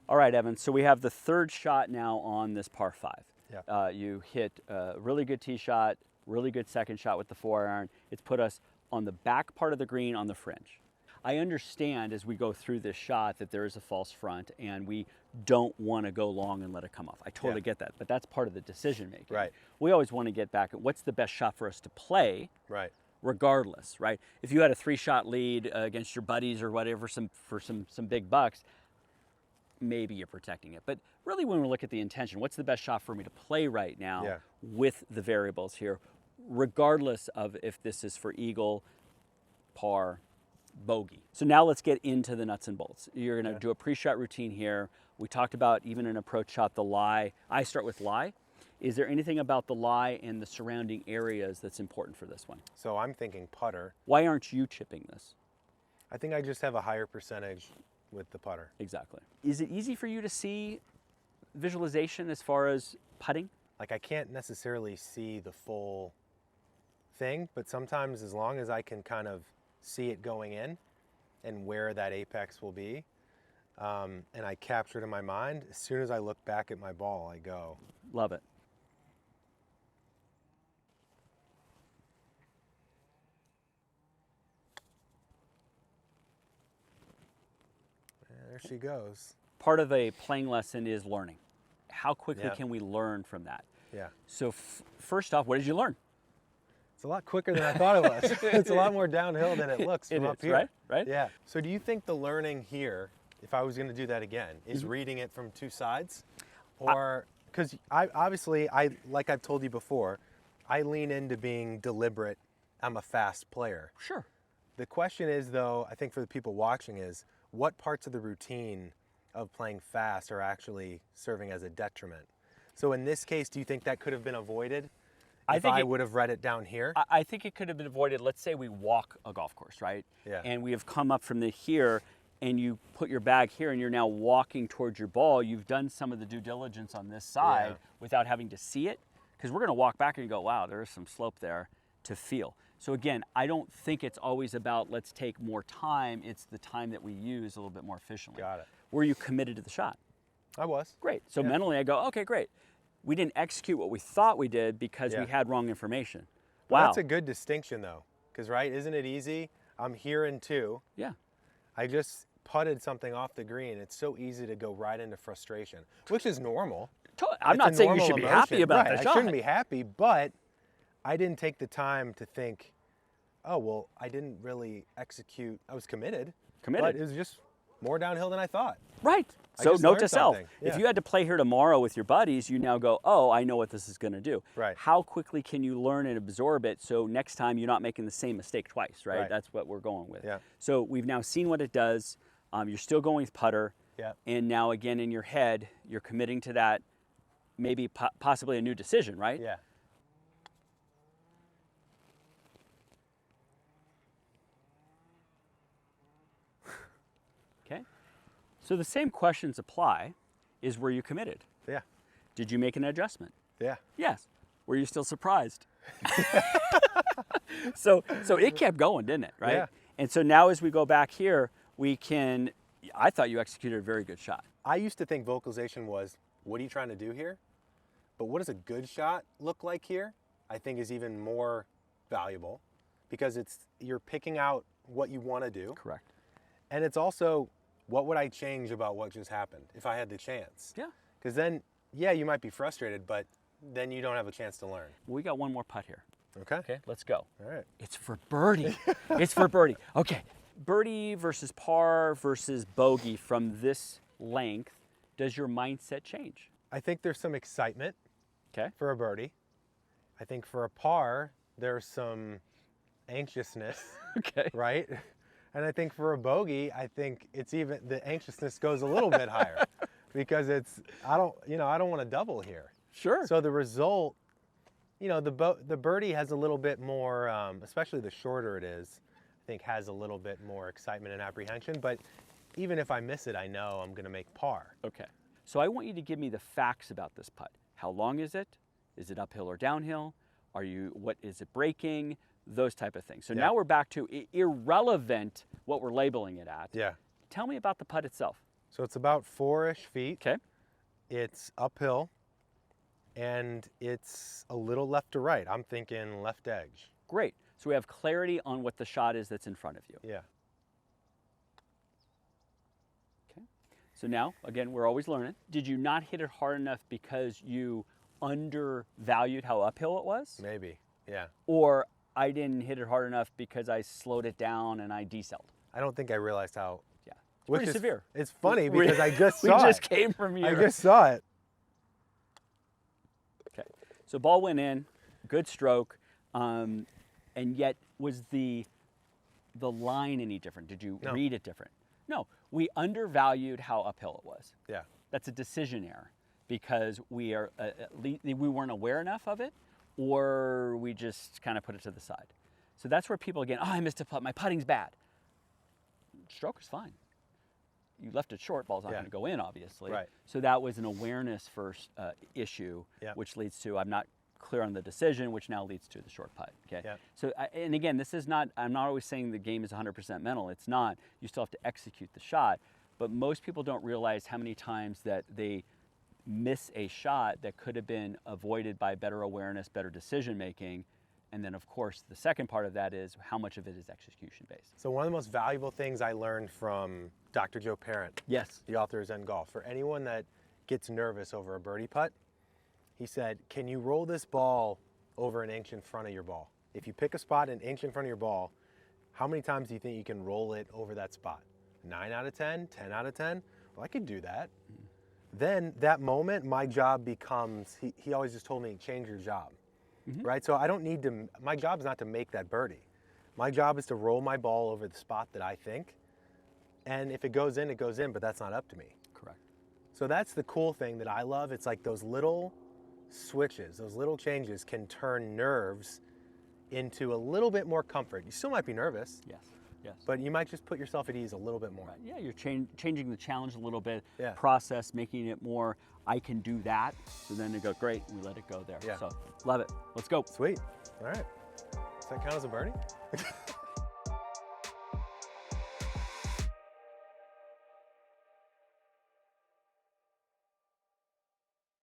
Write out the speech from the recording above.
All right, Evan, so we have the third shot now on this par 5. Yeah. You hit a really good tee shot, really good second shot with the 4-iron. It's put us on the back part of the green on the fringe. I understand as we go through this shot that there is a false front and we don't want to go long and let it come off. I totally get that, but that's part of the decision making. Right. We always want to get back at what's the best shot for us to play. Right. Regardless, right? If you had a 3-shot lead against your buddies or whatever, for some big bucks, maybe you're protecting it. But really, when we look at the intention, what's the best shot for me to play right now with the variables here, regardless of if this is for eagle, par, bogey. So now let's get into the nuts and bolts. You're going to do a pre-shot routine here. We talked about even an approach shot, the lie. I start with lie. Is there anything about the lie and the surrounding areas that's important for this one? So I'm thinking putter. Why aren't you chipping this? I think I just have a higher percentage with the putter. Exactly. Is it easy for you to see visualization as far as putting? Like I can't necessarily see the full thing, but sometimes as long as I can kind of see it going in and where that apex will be, and I capture it in my mind, as soon as I look back at my ball, I go. Love it. There she goes. Part of a playing lesson is learning. How quickly can we learn from that? Yeah. So first off, what did you learn? It's a lot quicker than I thought it was. It's a lot more downhill than it looks from up here. Right? Right? Yeah. So do you think the learning here, if I was going to do that again, is reading it from two sides? Or, because obviously, like I've told you before, I lean into being deliberate. I'm a fast player. Sure. The question is, though, I think for the people watching is, what parts of the routine of playing fast are actually serving as a detriment? So in this case, do you think that could have been avoided if I would have read it down here? I think it could have been avoided. Let's say we walk a golf course, right? Yeah. And we have come up from here and you put your bag here and you're now walking towards your ball. You've done some of the due diligence on this side without having to see it. Because we're going to walk back and go, wow, there's some slope there to feel. So again, I don't think it's always about let's take more time. It's the time that we use a little bit more efficiently. Got it. Were you committed to the shot? I was. Great. So mentally I go, okay, great. We didn't execute what we thought we did because we had wrong information. Well, Wow. that's a good distinction though. Because right, isn't it easy? I'm here in two. Yeah. I just putted something off the green. It's so easy to go right into frustration, which is normal. I'm not saying you should be happy about the shot. I shouldn't be happy, but I didn't take the time to think, oh, well, I didn't really execute. I was committed. But it was just more downhill than I thought. Right. So note to self, Yeah. if you had to play here tomorrow with your buddies, you now go, oh, I know what this is going to do. Right. How quickly can you learn and absorb it so next time you're not making the same mistake twice, right? That's what we're going with. Yeah. So we've now seen what it does. You're still going with putter. Yeah. And now again in your head, you're committing to that, maybe possibly a new decision, right? Yeah. Okay. So the same questions apply. Is were you committed? Yeah. Did you make an adjustment? Yeah. Yes. Were you still surprised? So it kept going, didn't it? Right. Yeah. And so now as we go back here, we can. I thought you executed a very good shot. I used to think vocalization was, what are you trying to do here? But what does a good shot look like here? I think is even more valuable because you're picking out what you want to do. Correct. And it's also, what would I change about what just happened if I had the chance? Yeah. Because then, yeah, you might be frustrated, but then you don't have a chance to learn. We got one more putt here. Okay. Okay, let's go. All right. It's for birdie. It's for birdie. Okay. Birdie versus par versus bogey from this length. Does your mindset change? I think there's some excitement for a birdie. I think for a par, there's some anxiousness, right? And I think for a bogey, I think it's even, the anxiousness goes a little bit higher because I don't want to double here. Sure. So the result, the birdie has a little bit more, especially the shorter it is, I think has a little bit more excitement and apprehension. But even if I miss it, I know I'm going to make par. Okay. So I want you to give me the facts about this putt. How long is it? Is it uphill or downhill? What is it breaking? Those type of things. So now we're back to irrelevant what we're labeling it at. Yeah. Tell me about the putt itself. So it's about 4-ish feet. Okay. It's uphill, and it's a little left to right. I'm thinking left edge. Great. So we have clarity on what the shot is that's in front of you. Yeah. Okay. So now, again, we're always learning. Did you not hit it hard enough because you undervalued how uphill it was? Maybe, yeah. Or I didn't hit it hard enough because I slowed it down and I decelled? I don't think I realized how. Yeah. It's pretty severe. It's funny because I just saw it. We just came from you. I just saw it. Okay. So ball went in, good stroke. And yet, was the line any different? Did you read it different? No, we undervalued how uphill it was. Yeah. That's a decision error because we weren't aware enough of it, or we just kind of put it to the side. So that's where people, again, oh, I missed a putt, my putting's bad. Stroke is fine. You left it short, ball's not going to go in, obviously. Right. So that was an awareness first issue, which leads to, I'm not clear on the decision, which now leads to the short putt. Okay. Yeah. So, and again, this is not, I'm not always saying the game is 100% mental. It's not. You still have to execute the shot. But most people don't realize how many times that they miss a shot that could have been avoided by better awareness, better decision making. And then, of course, the second part of that is how much of it is execution based. So one of the most valuable things I learned from Dr. Joe Parent, yes, the author of Zen Golf, for anyone that gets nervous over a birdie putt, he said, can you roll this ball over an inch in front of your ball? If you pick a spot an inch in front of your ball, how many times do you think you can roll it over that spot? 9 out of 10, 10 out of 10? Well, I could do that. Then that moment, my job becomes, he always just told me, change your job, right? So I don't need to, my job is not to make that birdie. My job is to roll my ball over the spot that I think. And if it goes in, it goes in, but that's not up to me. Correct. So that's the cool thing that I love. It's like those little switches, those little changes can turn nerves into a little bit more comfort. You still might be nervous. Yes. Yes. But you might just put yourself at ease a little bit more. Right. Yeah, you're changing the challenge a little bit, Yeah. process, making it more, I can do that. So then it go, great, we let it go there. Yeah. So love it. Let's go. Sweet. All right. Does that count as a birdie?